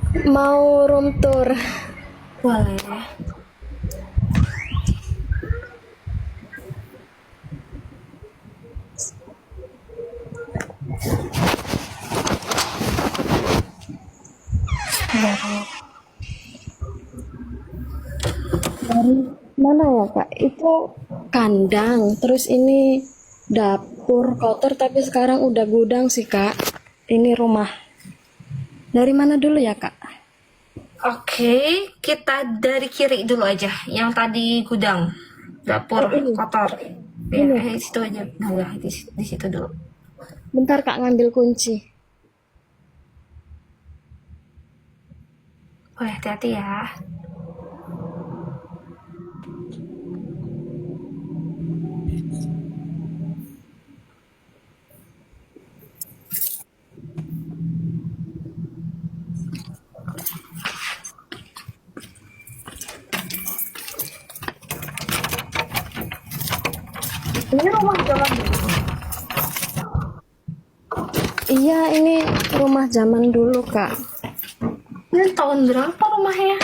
Mau room tour. Boleh. Dari mana ya Kak? Itu kandang, terus ini dapur kotor tapi sekarang udah gudang sih Kak. Ini rumah. Dari mana dulu ya Kak? Oke, kita dari kiri dulu aja. Yang tadi gudang, dapur Oh ini, kotor. Ya, ini. situ aja. Nah, ya, di situ dulu. Bentar Kak ngambil kunci. Boleh hati-hati ya. Ini rumah zaman dulu. Iya, ini rumah zaman dulu Kak. Ini tahun berapa rumahnya?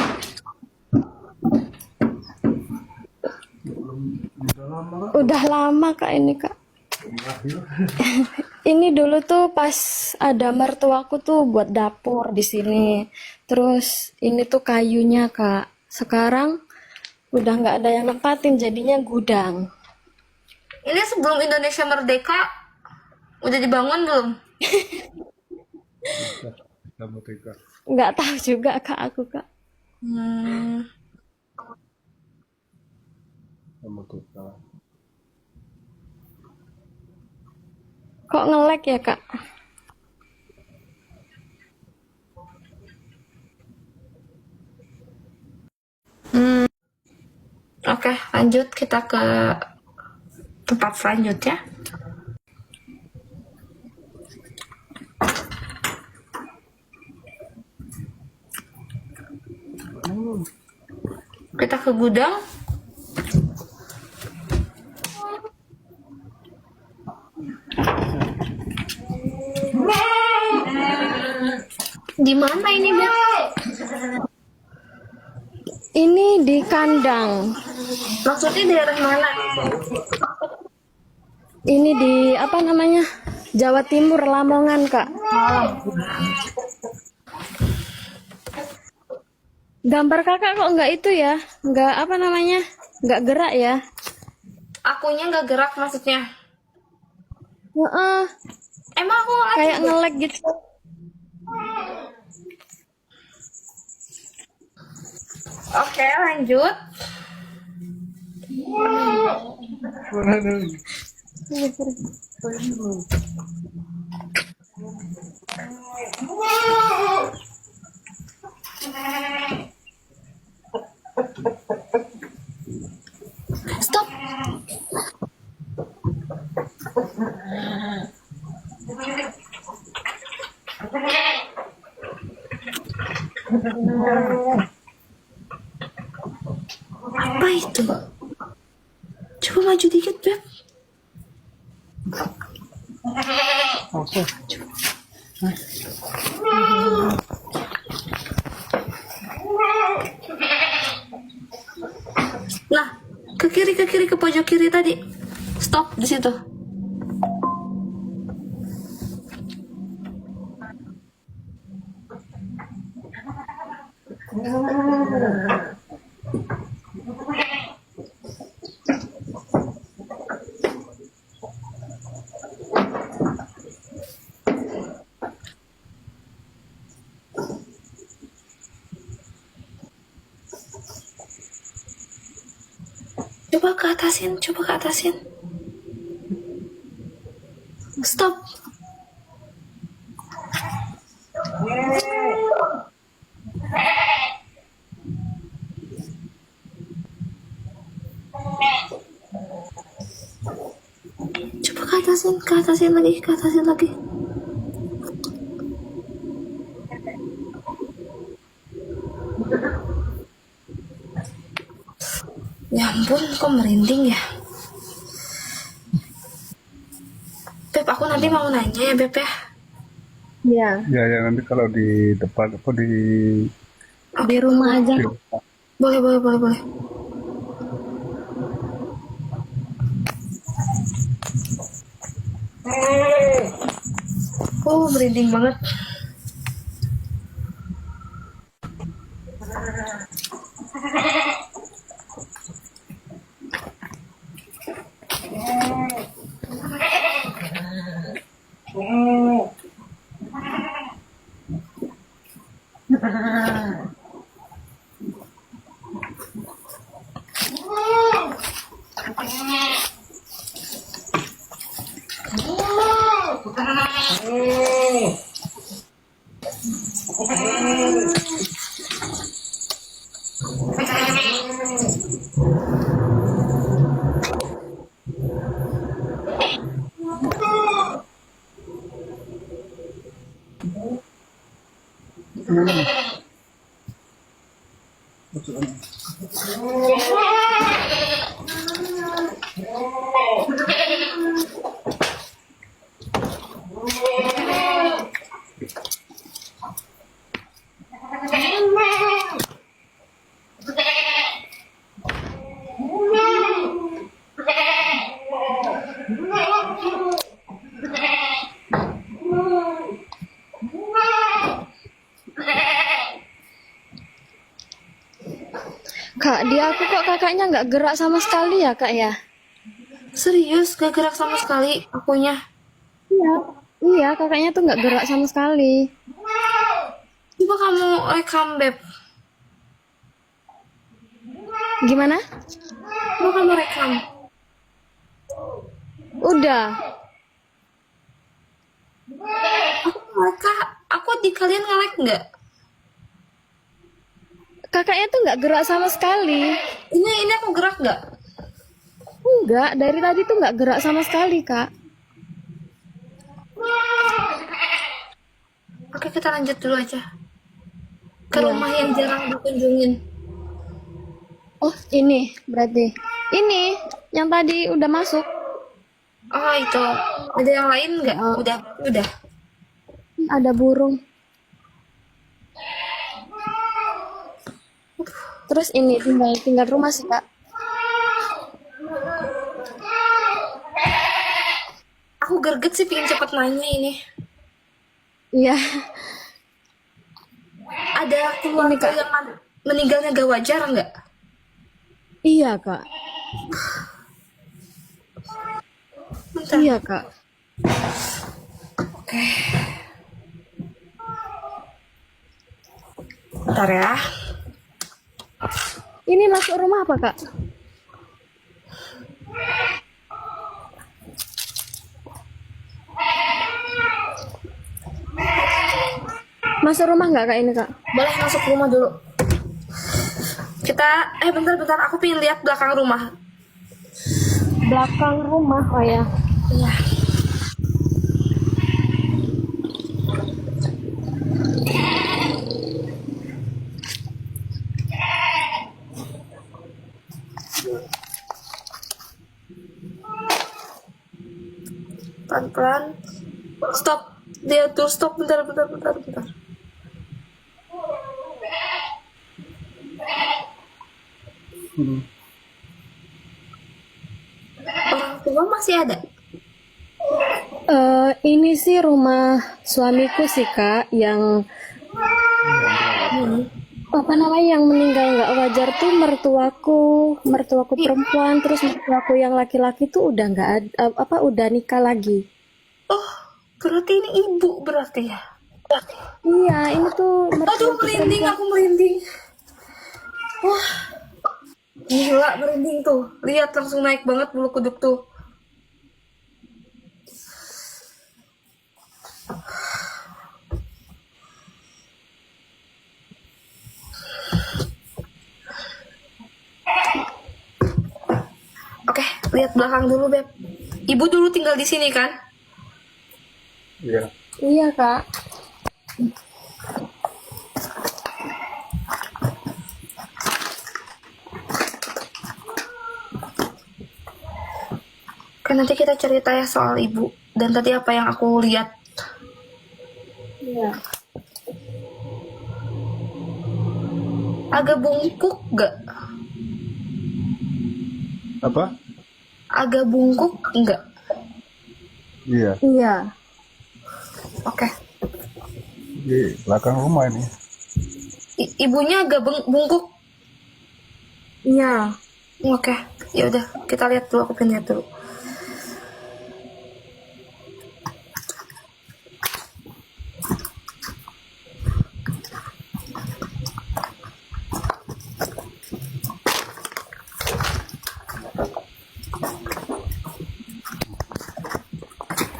Udah lama Kak ini Kak. Ini dulu tuh pas ada mertuaku tuh buat dapur di sini. Terus ini tuh kayunya Kak. Sekarang udah nggak ada yang nempatin, jadinya gudang. Ini sebelum Indonesia merdeka, udah dibangun belum? Nggak tahu juga Kak aku Kak. Hmm, Kok ngelek ya Kak? oke, lanjut kita ke tempat selanjutnya. Kita ke gudang. Di mana ini, Beb? Ini di kandang. Maksudnya daerah mana? Ini di apa namanya? Jawa Timur, Lamongan Kak. Gambar kakak kok nggak itu ya? Nggak apa namanya? Nggak gerak ya? Akunya nggak gerak maksudnya. Heeh, Emang aku lagi kayak ngelek gitu. Oke, lanjut. Stop. Apa itu? Coba maju dikit, Beb. Nah, ke kiri, ke pojok kiri tadi. Stop di situ. Coba ke atasin, coba ke atasin. Stop. Coba ke atasin lagi, ke atasin lagi. Ya ampun, kok merinding ya? Beb, aku nanti mau nanya ya, Beb ya. Iya, Ya, ya nanti kalau di depan apa di rumah aja. di Boleh, boleh, boleh, boleh. Oh, merinding banget. Kak, di aku kok kakaknya nggak gerak sama sekali ya, Kak ya? Serius, gak gerak sama sekali akunya. Iya. Iya, kakaknya tuh nggak gerak sama sekali. Coba kamu rekam, Beb. Gimana? Coba kamu rekam. Udah. Mereka, aku di kalian nge-like nggak? Kakaknya tuh nggak gerak sama sekali. Ini aku gerak nggak? Enggak, dari tadi tuh nggak gerak sama sekali, Kak. Oke, kita lanjut dulu aja. Ke Iya. rumah yang jarang dikunjungin. Oh, ini berarti. Ini yang tadi udah masuk. Oh, itu. Ada yang lain nggak? Oh, Udah. ada burung. Terus ini tinggal rumah sih, Kak. Aku gerget sih pingin cepet nanya ini. Iya. Ada Ini, keluarga Kak. yang meninggalnya gak wajar nggak? Iya, Kak. Bentar. Iya, Kak. Bentar ya. Ini masuk rumah apa, Kak? Masuk rumah nggak, Kak, ini, Kak? Boleh masuk rumah dulu. Bentar. Aku pengen lihat belakang rumah. Belakang rumah, oh ya. Iya. Pelan-pelan. Stop. Dia tuh stop. Bentar. Orang tua masih ada. Ini sih rumah suamiku sih, Kak, yang apa namanya yang meninggal nggak wajar tuh mertuaku perempuan, terus mertuaku yang laki-laki tuh udah nggak ada, udah nikah lagi. Oh, berarti ini ibu berarti ya. Iya, ini tuh Aduh, mertuaku merinding, perempuan. aku merinding. Wah, gila merinding tuh. Lihat langsung naik banget bulu kuduk tuh. Oke, lihat belakang dulu, Beb. Ibu dulu tinggal di sini kan? ya. Iya, Kak. Kan nanti kita cerita ya soal ibu. Dan tadi apa yang aku lihat. Iya. Agak bungkuk nggak? Apa? Agak bungkuk nggak? Iya, Iya. Oke. di belakang rumah ini. Ibunya agak bungkuk. Iya. Oke. Ya udah, kita lihat dulu. Aku pengen lihat dulu.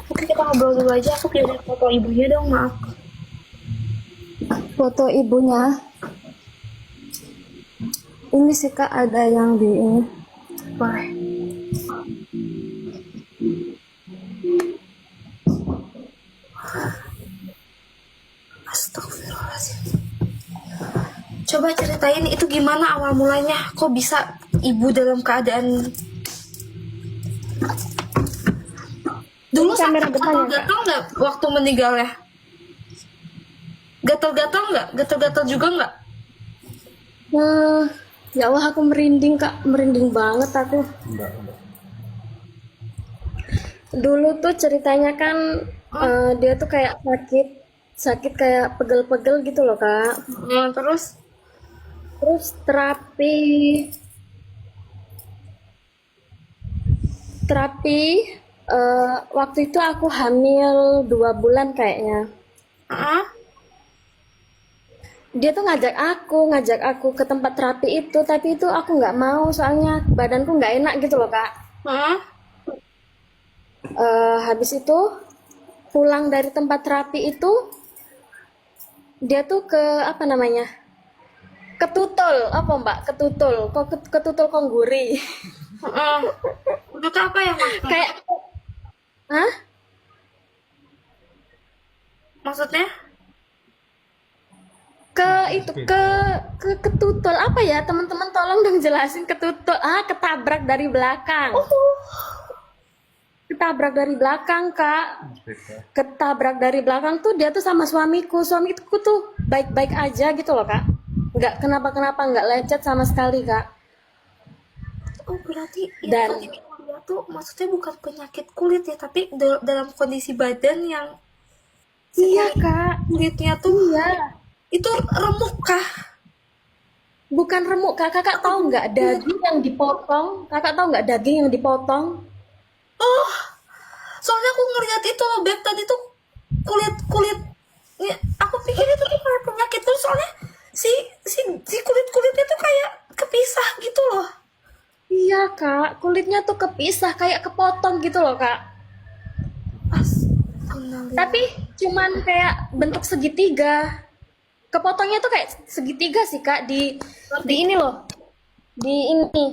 Oke, kita ngobrol dulu aja. Aku pengen lihat foto ibunya dong, maaf. Foto ibunya. Ini sih Kak, ada yang di ini. Boleh. Astagfirullahaladzim. Coba ceritain itu gimana awal mulanya? Kok bisa ibu dalam keadaan dulu Ini kamera sakit depannya, gatal nggak waktu meninggalnya? Gatal-gatal nggak? Gatal-gatal juga nggak? Ya Allah, aku merinding Kak, merinding banget aku. Enggak. Dulu tuh ceritanya kan dia tuh kayak sakit kayak pegel-pegel gitu loh Kak. Terus? Terus terapi waktu itu aku hamil 2 bulan kayaknya. Ah, Dia tuh ngajak aku ke tempat terapi itu, tapi itu aku nggak mau soalnya badanku nggak enak gitu loh Kak. ah, Habis itu pulang dari tempat terapi itu dia tuh ke apa namanya? Ketutul, apa Mbak? Ketutul, kok ketutul kongguri. ah. Itu tuh apa ya maksudnya? Kayak, hah? Maksudnya? Ke ketutul apa ya? Teman-teman tolong dong jelasin ketutul. Ketabrak dari belakang. Ketabrak dari belakang, Kak. Ketabrak dari belakang tuh dia tuh sama suamiku. Suamiku tuh baik-baik aja gitu loh, Kak. Nggak kenapa-kenapa, nggak lecet sama sekali, Kak. Oh, berarti Dan itu dia tuh maksudnya bukan penyakit kulit ya, tapi dalam kondisi badan yang iya, Kak. kulitnya tuh Iya. itu remuk kah? Bukan remuk, Kak. Kakak tahu nggak daging yang dipotong? Kakak tahu nggak daging yang dipotong? Oh, soalnya aku ngeliat itu loh, Beb, tadi tuh kulit ya, aku pikir itu tuh kayak penyakit tuh, soalnya si kulit-kulitnya tuh kayak kepisah gitu loh. Iya, Kak. Kulitnya tuh kepisah, kayak kepotong gitu loh, Kak. Tapi cuman kayak bentuk segitiga. Kepotongnya tuh kayak segitiga sih, Kak. Di ini loh. Di ini.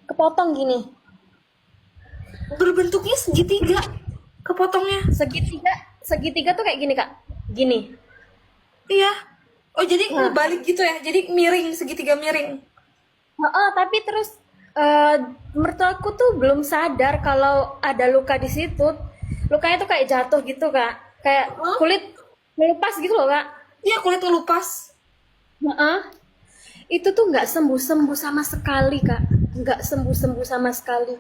Kepotong gini. Berbentuknya segitiga, kepotongnya. Segitiga tuh kayak gini, Kak. Gini. Iya. Oh, jadi Nah. ngebalik gitu ya, jadi miring, segitiga miring. Tapi terus mertuaku tuh belum sadar kalau ada luka di situ. Lukanya tuh kayak jatuh gitu, Kak. Kayak Hah? kulit melupas gitu loh, Kak. Iya, kulit ngelupas. Itu tuh nggak sembuh-sembuh sama sekali, Kak. Nggak sembuh-sembuh sama sekali.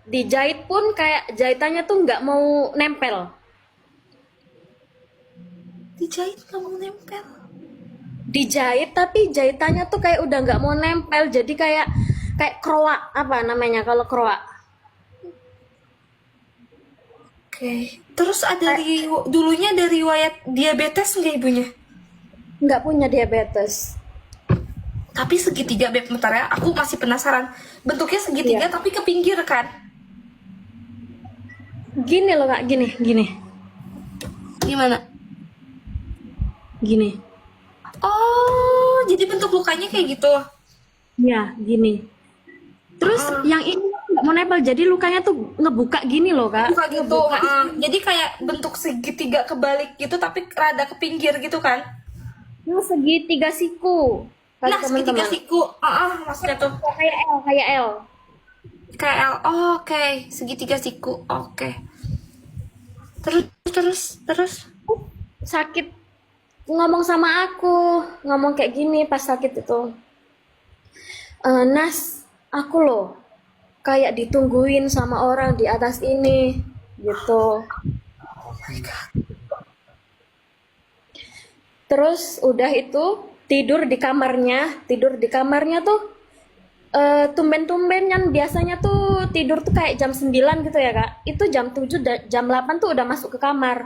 Dijahit pun kayak jahitannya tuh nggak mau nempel. Dijahit kamu nempel. Dijahit tapi jahitannya tuh kayak udah nggak mau nempel. Jadi kayak kroak, apa namanya kalau kroak? Oke. Terus dulunya dari riwayat diabetes nggak ibunya? Nggak punya diabetes. Tapi segitiga, Beb, bentar ya. Aku masih penasaran. Bentuknya segitiga Iya. tapi ke pinggir kan? Gini loh, Kak, gini. Gimana? Gini. Oh, jadi bentuk lukanya kayak gitu. Ya, gini. Terus yang ini nggak mau nempel, jadi lukanya tuh ngebuka gini loh, Kak. Buka gitu. Jadi kayak bentuk segitiga kebalik gitu tapi rada ke pinggir gitu kan? Yang segitiga siku. Kata Nah, segitiga teman-teman. siku. Maksudnya tuh Kayak L, kayak L. kayak L. Oh, oke. Segitiga siku. Oke. Terus. sakit ngomong sama aku, ngomong kayak gini pas sakit itu. Nas, aku loh kayak ditungguin sama orang di atas ini gitu. Terus udah itu tidur di kamarnya tuh tumben-tumben kan biasanya tuh tidur tuh kayak jam 9 gitu ya, Kak. Itu jam 7 jam 8 tuh udah masuk ke kamar.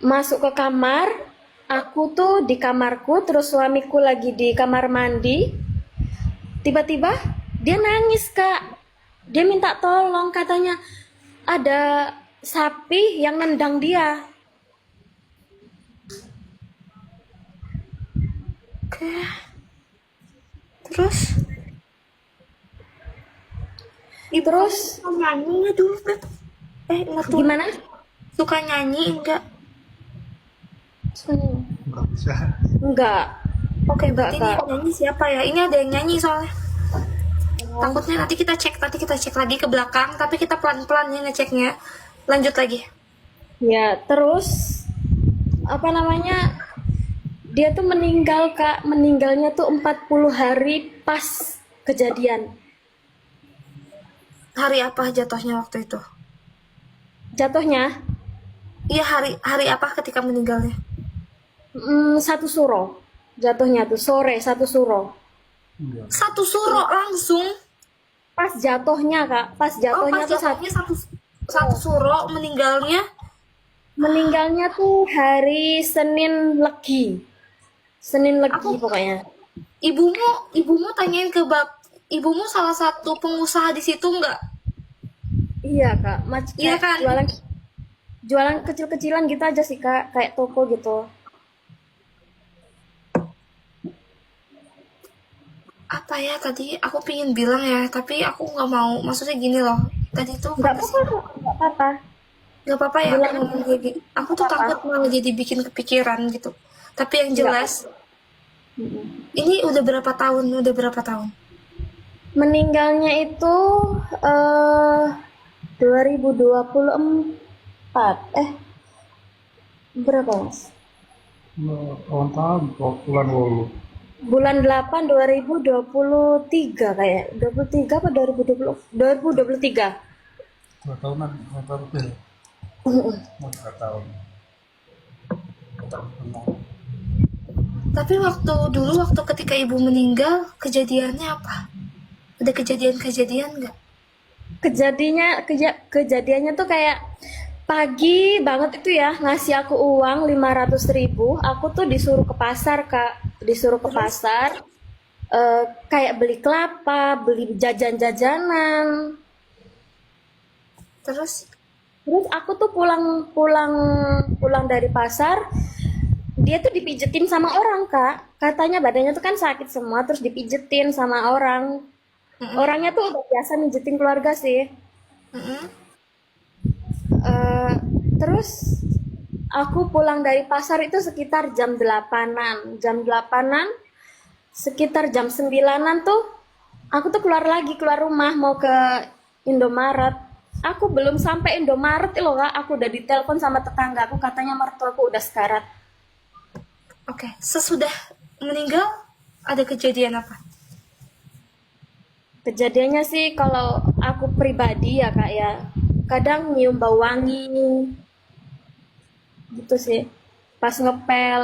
Masuk ke kamar, aku tuh di kamarku, terus suamiku lagi di kamar mandi. Tiba-tiba dia nangis, Kak. Dia minta tolong, katanya ada sapi yang nendang dia. Oke. Terus ibu Terus suka nyanyi nggak dulu, Beb? Nggak tuh. gimana? Suka nyanyi enggak? Nggak bisa. Enggak, Oke, enggak, berarti ini Kak. yang nyanyi siapa ya? Ini ada yang nyanyi soalnya. Takutnya nanti kita cek lagi ke belakang, tapi kita pelan-pelan ya ngeceknya. Lanjut lagi. Ya, terus apa namanya? Dia tuh meninggal, Kak. Meninggalnya tuh 40 hari pas kejadian. Hari apa jatuhnya waktu itu? Jatuhnya Iya, hari apa ketika meninggalnya? satu suro. Jatuhnya tuh sore satu suro. Enggak. Satu suro langsung. Pas jatuhnya, Kak. Pas Oh, jatuhnya pas tuh jatuhnya satu suro, meninggalnya tuh hari Senin Legi. Senin Legi Aku pokoknya. ibumu tanyain ke ibumu salah satu pengusaha di situ enggak? Iya, Kak. Iya Kayak kan? jualan kecil-kecilan gitu aja sih, Kak. Kayak toko gitu. Apa ya tadi aku pingin bilang ya, tapi aku nggak mau. Maksudnya gini loh, tadi tuh Enggak kata apa-apa, Kak. Enggak apa-apa. nggak apa-apa ya aku Bilang ngomong kayak gitu. Aku tuh apa-apa. takut malah jadi bikin kepikiran gitu. Tapi yang Enggak jelas, Mm-mm. ini udah berapa tahun? Udah berapa tahun? Meninggalnya itu eh 2024. Berapa, Mas? Tahun tahun bulan lalu. Bulan 8 2023 kayak. 23 apa 2020? 2023. 2 tahunan, 2 tahun lebih. Mau 3 tahun. Tapi waktu ketika ibu meninggal, kejadiannya apa? Ada kejadian-kejadian nggak? Kejadiannya tuh kayak pagi banget itu ya ngasih aku uang 500.000. Aku tuh disuruh ke pasar, Kak. Disuruh ke Terus, pasar kayak beli kelapa, beli jajan-jajanan. terus Terus aku tuh pulang pulang pulang dari pasar, dia tuh dipijetin sama orang, Kak. Katanya badannya tuh kan sakit semua, terus dipijetin sama orang. mm-mm, Orangnya tuh udah biasa mijetin keluarga sih. mm-mm. Eh, Terus aku pulang dari pasar itu sekitar jam 8-an. Jam 8-an, sekitar jam 9-an tuh aku tuh keluar rumah mau ke Indomaret. Aku belum sampai Indomaret loh, Kak. Aku udah ditelepon sama tetangga aku, katanya mertuaku udah sekarat. Oke, sesudah meninggal ada kejadian apa? Kejadiannya sih kalau aku pribadi ya, Kak, ya. Kadang nyium bau wangi gitu sih. Pas ngepel,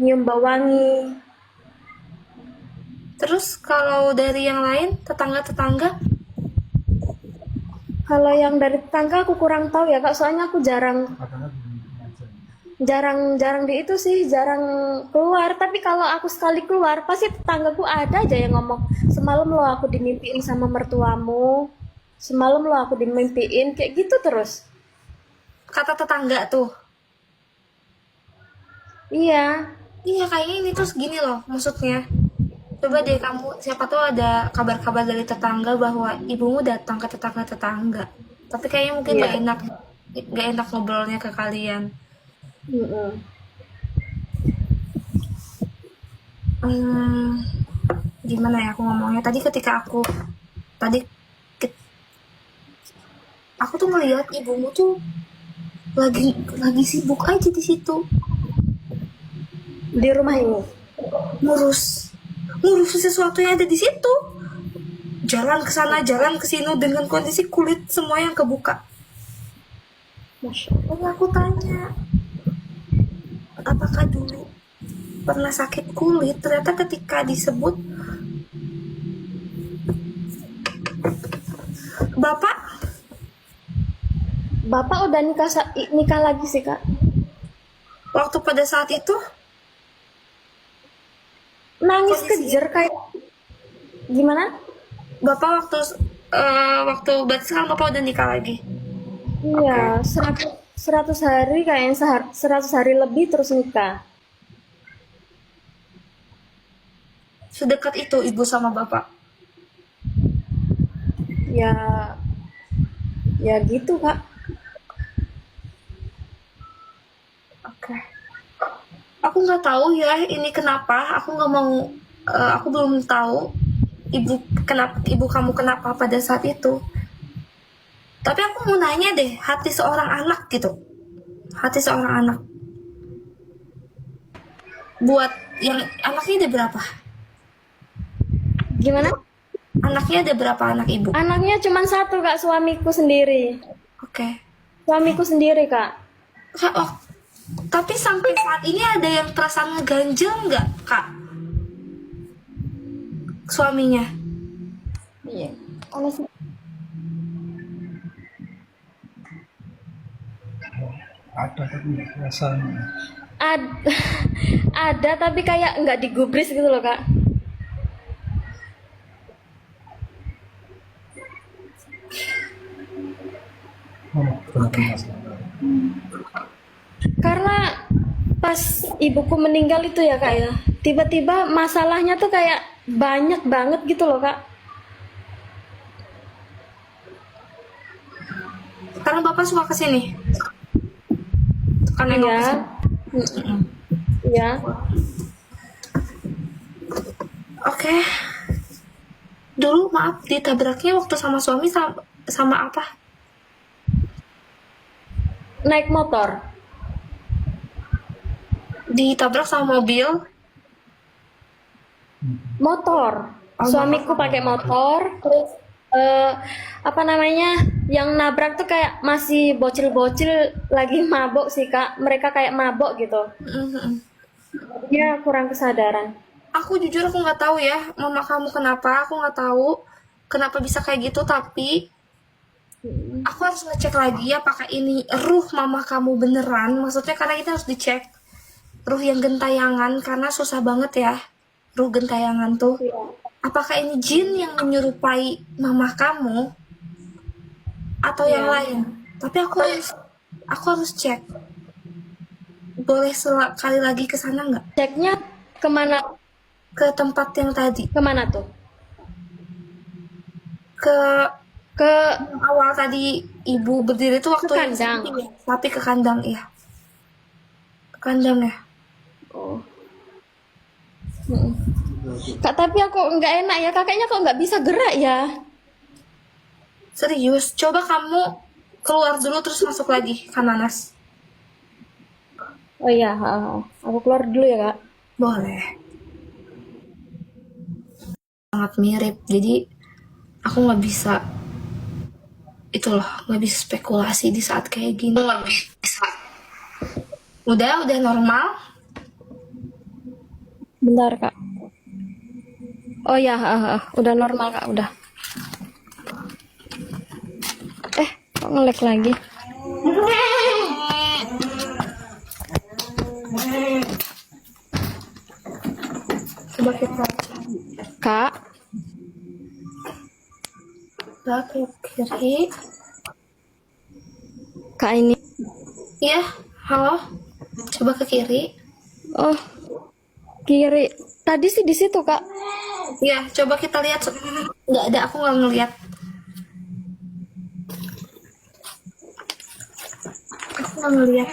nyium bau wangi. Terus kalau dari yang lain, tetangga-tetangga, Kalau yang dari tetangga aku kurang tahu ya, Kak. Soalnya aku jarang Katanya begini aja. jarang di itu sih, jarang keluar. Tapi kalau aku sekali keluar pasti tetanggaku ada aja yang ngomong, semalam lo aku dimimpiin sama mertuamu, semalam lo aku dimimpiin, kayak gitu terus. kata tetangga tuh. Iya. Iya, kayaknya ini tuh segini loh, maksudnya. Coba deh kamu, siapa tahu ada kabar-kabar dari tetangga bahwa ibumu datang ke tetangga-tetangga. Tapi kayaknya mungkin Iya. nggak enak ngobrolnya ke kalian. Mm-mm. Hmm, gimana ya aku ngomongnya? Tadi ke- aku tuh ngelihat ibumu tuh lagi sibuk aja di situ Di rumah ini. ngurus sesuatu yang ada di situ, jalan ke sana jalan ke sini dengan kondisi kulit semua yang kebuka. Masya Allah. Lalu aku tanya, apakah dulu pernah sakit kulit? Ternyata ketika disebut Bapak udah nikah lagi sih, Kak. waktu pada saat itu Nangis Kondisi- kejer kayak gimana? Bapak waktu berarti sekarang Bapak udah nikah lagi. Iya, 100 hari kayaknya 100 hari lebih terus nikah. Sedekat itu ibu sama bapak. Ya gitu, Kak. Oke. Aku nggak tahu ya ini kenapa. Aku belum tahu ibu kamu kenapa pada saat itu. Tapi aku mau nanya deh, hati seorang anak gitu. Hati seorang anak. Buat yang anaknya ada berapa? Gimana? Anaknya ada berapa anak ibu? Anaknya cuma satu, Kak, suamiku sendiri. Oke. Suamiku sendiri, Kak. Oh, tapi sampai saat ini ada yang perasaan ngeganjel nggak, Kak? Suaminya. Iya. Honestly, Ada tapi rasanya. ad- ada tapi kayak nggak digubris gitu loh, Kak. Kenapa masalah? Karena pas ibuku meninggal itu ya, Kak, ya. Tiba-tiba masalahnya tuh kayak banyak banget gitu loh, Kak. Sekarang Bapak suka kesini? Suka nengok Iya. kesini? Iya. Oke. Dulu maaf ditabraknya waktu sama suami sama apa? Naik motor. Ditabrak sama mobil. Motor. Oh, Suamiku pakai motor, terus apa namanya? Yang nabrak tuh kayak masih bocil-bocil lagi mabok sih, Kak. Mereka kayak mabok gitu. Mm-mm. Dia kurang kesadaran. Aku jujur aku nggak tahu ya mama kamu kenapa. Aku nggak tahu kenapa bisa kayak gitu. Tapi aku harus ngecek lagi apakah ini ruh mama kamu beneran. Maksudnya karena kita harus dicek ruh yang gentayangan karena susah banget ya ruh gentayangan tuh. Iya. Apakah ini jin yang menyerupai mama kamu atau yang Iya. lain? Tapi aku harus cek. Boleh sekali lagi ke sana nggak? Ceknya kemana? Ke tempat yang tadi, Kemana tuh? ke Ke awal tadi ibu berdiri itu waktu Ke yang kandang. sedih ya? Tapi ke kandang ya. Ke kandang ya. Oh. Mm. Kak, tapi aku nggak enak ya, kakaknya kok nggak bisa gerak ya? Serius, coba kamu keluar dulu terus masuk lagi Kananas. Oh iya, aku keluar dulu ya, Kak. Boleh. Sangat mirip. Jadi aku nggak bisa itu loh, nggak bisa spekulasi di saat kayak gini. Nggak bisa. Udah normal. Bentar, Kak. Oh ya, udah normal, Kak, udah. Kok nge-lag lagi? Coba kita Kak, ke kiri. Kak ini. Iya, halo. Coba ke kiri. Oh, kiri. Tadi sih di situ, Kak. Iya, coba kita lihat. Nggak ada, aku nggak ngeliat. Aku nggak ngeliat.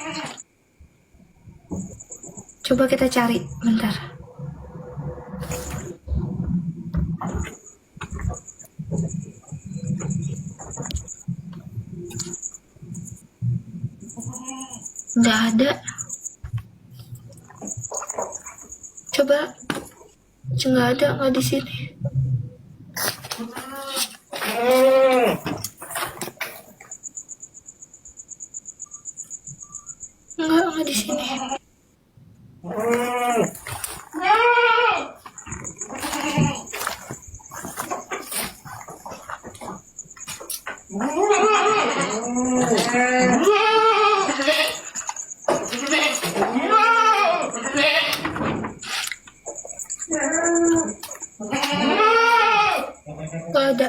Coba kita cari, bentar. nggak ada. Coba, nggak ada, nggak di sini. Nggak di sini. Nggak ada.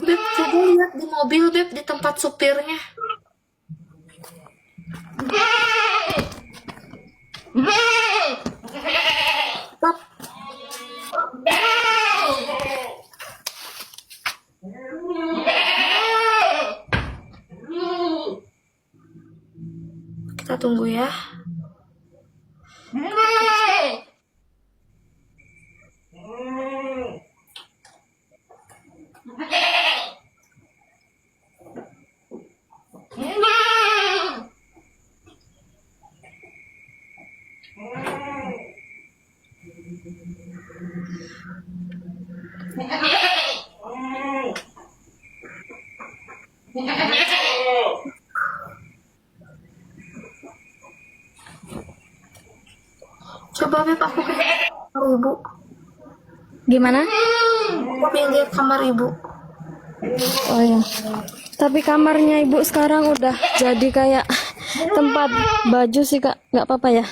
Beb, coba lihat di mobil, Beb, di tempat supirnya. Stop. Kita tunggu ya. Coba Beb, aku ke kamar ibu. Gimana? Aku pengen lihat kamar ibu. Oh ya. Tapi kamarnya ibu sekarang udah jadi kayak tempat baju sih kak. Nggak apa-apa ya?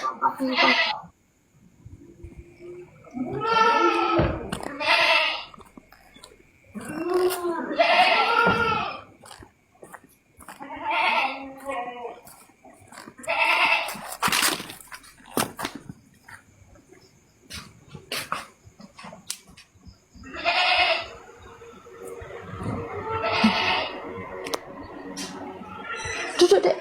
Duduk dek.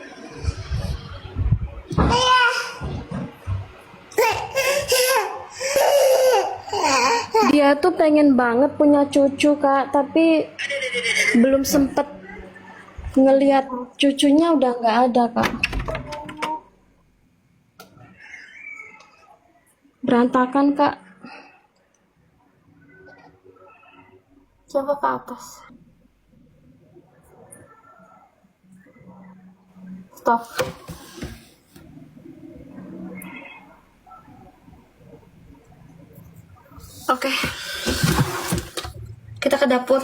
Dia tuh pengen banget punya cucu kak, tapi belum sempet ngelihat cucunya, udah nggak ada kak. Berantakan kak. Coba ke atas. Stop. Oke. Kita ke dapur.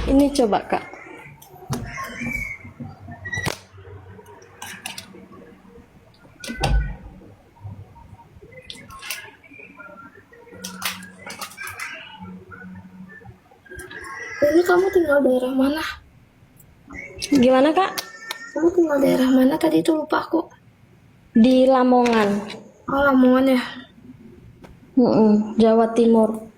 Ini coba kak. Ini kamu tinggal daerah mana? Gimana kak? Kamu tinggal daerah mana tadi itu lupa aku. Di Lamongan. Oh, Lamongan ya. Jawa Timur.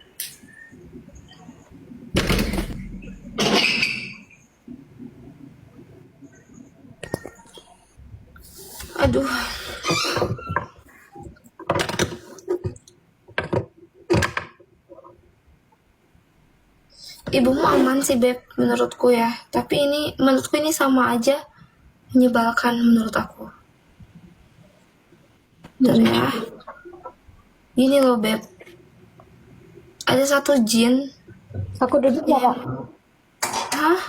Aduh. Ibumu aman sih Beb, menurutku ya. Tapi menurutku ini sama aja menyebalkan menurut aku. Bentar ya. Gini loh Beb. Ada satu jin. Aku duduk ya kak? Hah?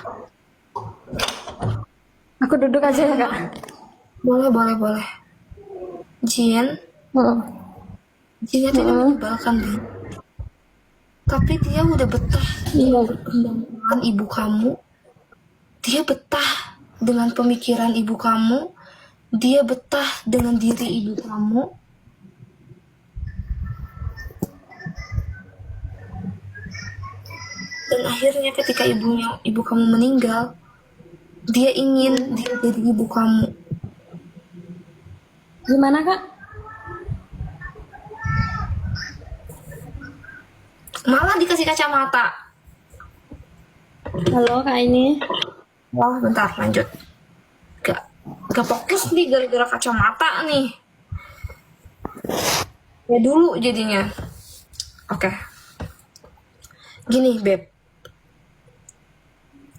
Aku duduk aja ya kak? Boleh. Jin. Jinnya tuh ini menyebalkan Beb. Tapi dia udah betah dengan ibu kamu. Dia betah dengan pemikiran ibu kamu. Dia betah dengan diri ibu kamu. Dan akhirnya ketika ibu kamu meninggal, dia ingin dia jadi ibu kamu. Gimana Kak? Malah dikasih kacamata. Halo Kak ini. Wah, bentar lanjut. Gak fokus nih gara-gara kacamata nih. Ya dulu jadinya. Oke. Gini, Beb.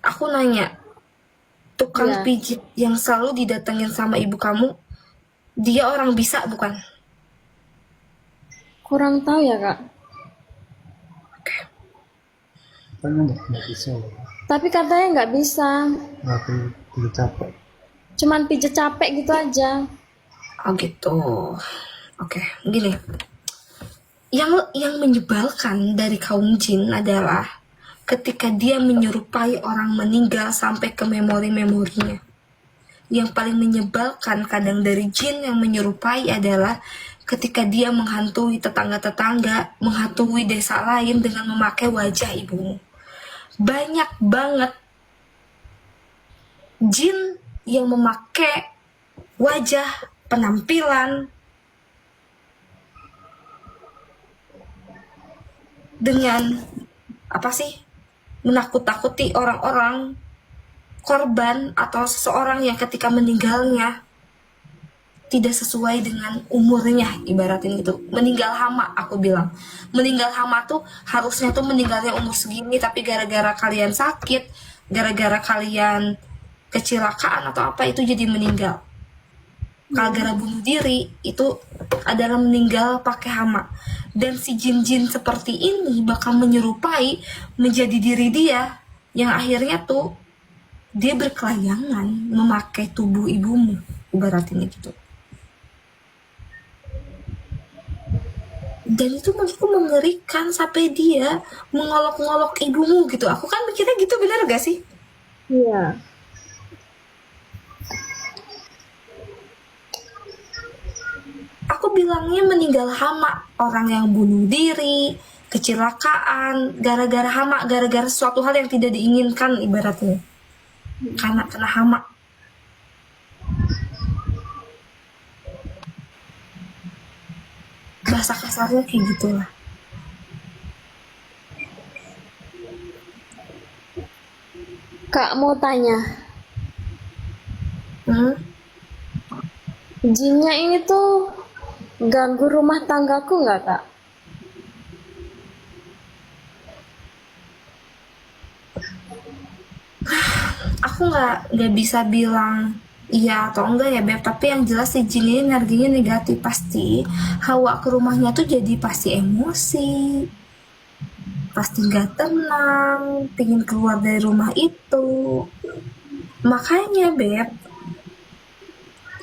Aku nanya, tukang Iya. pijit yang selalu didatengin sama ibu kamu, dia orang bisa bukan? Kurang tahu ya Kak. Katanya nggak bisa loh. Tapi katanya nggak bisa. Nggak capek. Cuman pijet capek gitu aja. Oh gitu. Oke, gini. Yang menyebalkan dari kaum jin adalah ketika dia menyerupai orang meninggal sampai ke memori-memorinya. Yang paling menyebalkan kadang dari jin yang menyerupai adalah ketika dia menghantui tetangga-tetangga, menghantui desa lain dengan memakai wajah ibumu. Banyak banget jin yang memakai wajah, penampilan dengan apa sih, menakut-takuti orang-orang, korban atau seseorang yang ketika meninggalnya tidak sesuai dengan umurnya, ibaratin gitu. Meninggal hama, aku bilang. Meninggal hama tuh harusnya tuh meninggalnya umur segini, tapi gara-gara kalian sakit, gara-gara kalian kecelakaan atau apa, itu jadi meninggal. Gara-gara bunuh diri, itu adalah meninggal pakai hama. Dan si jin-jin seperti ini bakal menyerupai menjadi diri dia, yang akhirnya tuh dia berkelayangan memakai tubuh ibumu, ibaratin gitu. Dan itu menurutku mengerikan sampai dia mengolok-ngolok ibumu gitu. Aku kan mikirnya gitu, benar gak sih? Iya. Aku bilangnya meninggal hama, orang yang bunuh diri, kecelakaan, gara-gara hama, gara-gara suatu hal yang tidak diinginkan ibaratnya. Karena kena hama. Bahasa kasarnya kayak gitulah. Kak mau tanya, jinnya ini tuh ganggu rumah tanggaku nggak Kak? Aku nggak bisa bilang iya atau enggak ya Beb, tapi yang jelas si jin ini energinya negatif, pasti hawa ke rumahnya tuh jadi pasti emosi, pasti nggak tenang, pengen keluar dari rumah itu. Makanya Beb,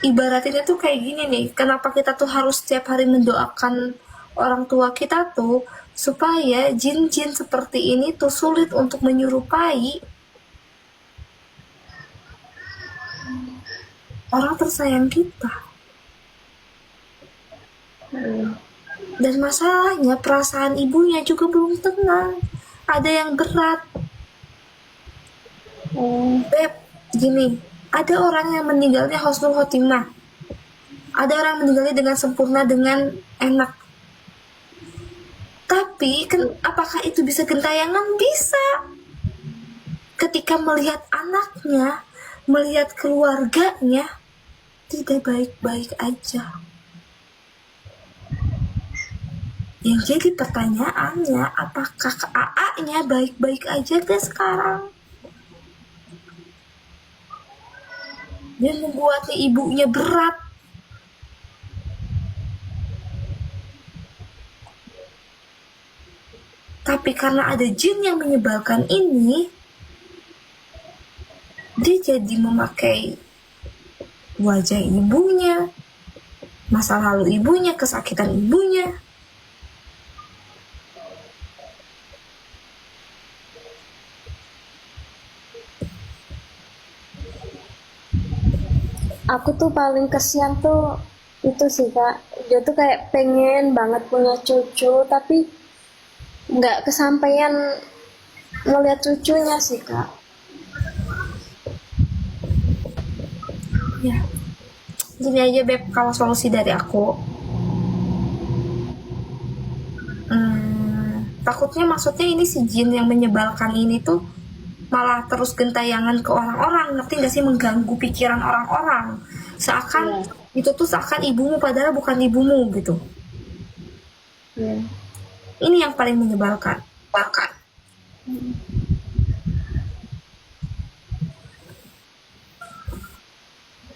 ibaratinnya tuh kayak gini nih, kenapa kita tuh harus setiap hari mendoakan orang tua kita tuh supaya jin-jin seperti ini tuh sulit untuk menyerupai orang tersayang kita. Dan masalahnya perasaan ibunya juga belum tenang, ada yang berat. Beb, gini, ada orang yang meninggalnya husnul khotimah, ada orang yang meninggalnya dengan sempurna, dengan enak. Tapi apakah itu bisa gentayangan? Bisa. Ketika melihat anaknya, melihat keluarganya tidak baik-baik aja. Yang jadi pertanyaannya, apakah AA-nya baik-baik aja deh sekarang? Dia membuatnya ibunya berat. Tapi karena ada jin yang menyebalkan ini, dia jadi memakai wajah ibunya, masa lalu ibunya, kesakitan ibunya. Aku tuh paling kesian tuh itu sih Kak. Dia tuh kayak pengen banget punya cucu, tapi nggak kesampaian ngeliat cucunya sih Kak. Ya, gini aja Beb, kalau solusi dari aku, takutnya maksudnya ini si jin yang menyebalkan ini tuh malah terus gentayangan ke orang-orang, ngerti gak sih, mengganggu pikiran orang-orang, seakan Iya. itu tuh seakan ibumu padahal bukan ibumu gitu. Iya. Ini yang paling menyebalkan. Bahkan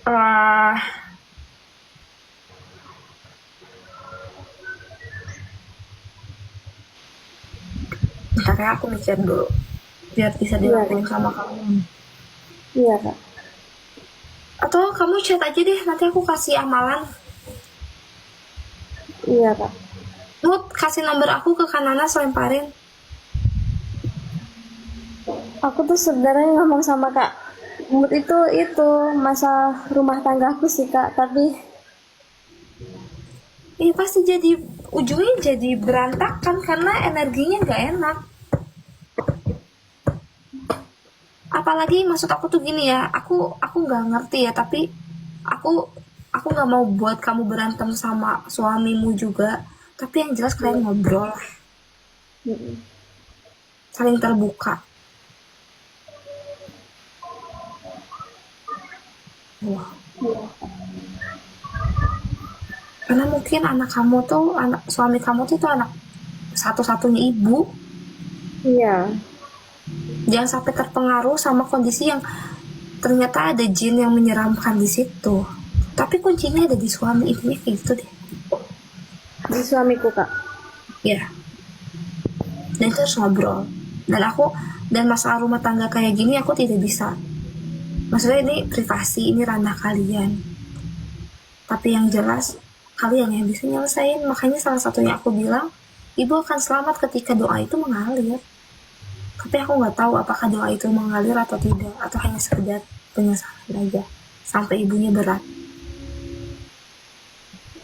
uh, bentar ya, aku mikir dulu biar bisa dilakuin sama kamu. Iya, Kak. Atau kamu chat aja deh, nanti aku kasih amalan. Iya, Kak. Lu kasih nomor aku ke Kanana, lemparin. Aku tuh sebenarnya ngomong sama Kak Mut itu masa rumah tanggaku sih, Kak. Tapi Ini pasti jadi ujungnya jadi berantakan karena energinya nggak enak. Apalagi maksud aku tuh gini ya, aku nggak ngerti ya, tapi aku nggak mau buat kamu berantem sama suamimu juga. Tapi yang jelas kalian ngobrol lah, saling terbuka. Wah. Karena mungkin anak kamu tuh, anak suami kamu tuh itu anak satu-satunya ibu. iya. Jangan sampai terpengaruh sama kondisi yang ternyata ada jin yang menyeramkan di situ. Tapi kuncinya ada di suami, intinya kayak gitu deh. Di suamiku, Kak. Ya, dan itu harus ngobrol. Dan masalah rumah tangga kayak gini aku tidak bisa. Maksudnya ini privasi, ini ranah kalian. Tapi yang jelas kalian yang bisa nyelesain. Makanya salah satunya aku bilang, ibu akan selamat ketika doa itu mengalir. Tapi aku nggak tahu apakah doa itu mengalir atau tidak, atau hanya sekedar penyesalan aja sampai ibunya berat.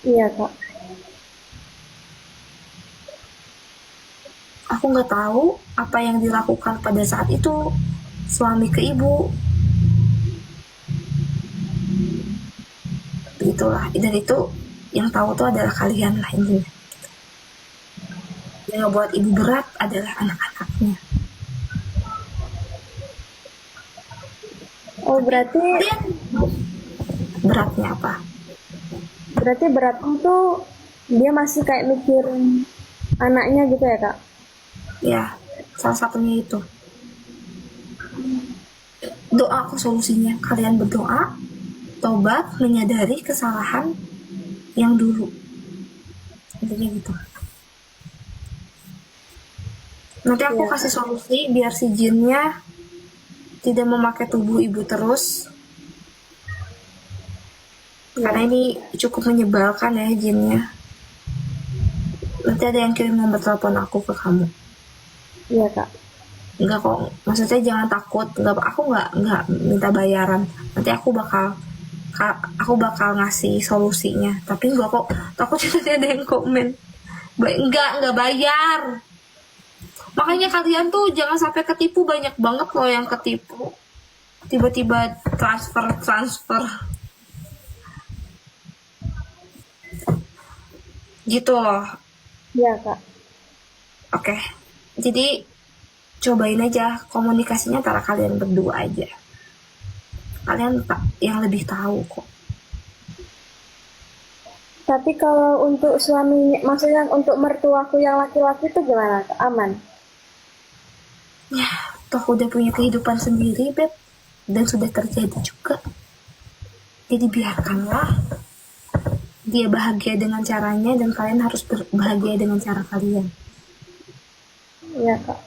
Iya, Kak. Aku nggak tahu apa yang dilakukan pada saat itu suami ke ibu. Itulah, dan itu yang tahu tuh adalah kalian lah intinya. Yang ngebuat ibu berat adalah anak-anaknya. Oh, berarti Kalian beratnya apa? beratnya tuh dia masih kayak mikirin anaknya gitu ya, Kak? Ya, salah satunya itu. Doa aku solusinya. Kalian berdoa, tobat, menyadari kesalahan yang dulu. Intinya gitu. Nanti aku kasih solusi biar si jinnya tidak memakai tubuh ibu terus. Karena ini cukup menyebalkan ya jinnya. Nanti ada yang kirim nomor telepon aku ke kamu. Iya, Kak. Enggak kok, maksudnya jangan takut. Aku nggak minta bayaran. Nanti aku bakal ngasih solusinya. Tapi enggak kok, takutnya nanti ada yang komen. Enggak bayar. Makanya kalian tuh jangan sampai ketipu, banyak banget loh yang ketipu. Tiba-tiba transfer. Gitu loh. Iya, Kak. Oke. Jadi cobain aja komunikasinya antara kalian berdua aja. Kalian yang lebih tahu kok. Tapi kalau untuk suami, maksudnya untuk mertuaku yang laki-laki itu gimana, Kak? Aman? Ya, toh udah punya kehidupan sendiri, Beb. Dan sudah terjadi juga. Jadi biarkanlah dia bahagia dengan caranya dan kalian harus bahagia dengan cara kalian. Iya, Kak.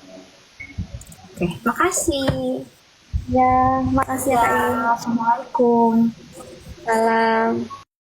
Oke, makasih. Ya, makasih ya, Kak. Assalamualaikum. Salam.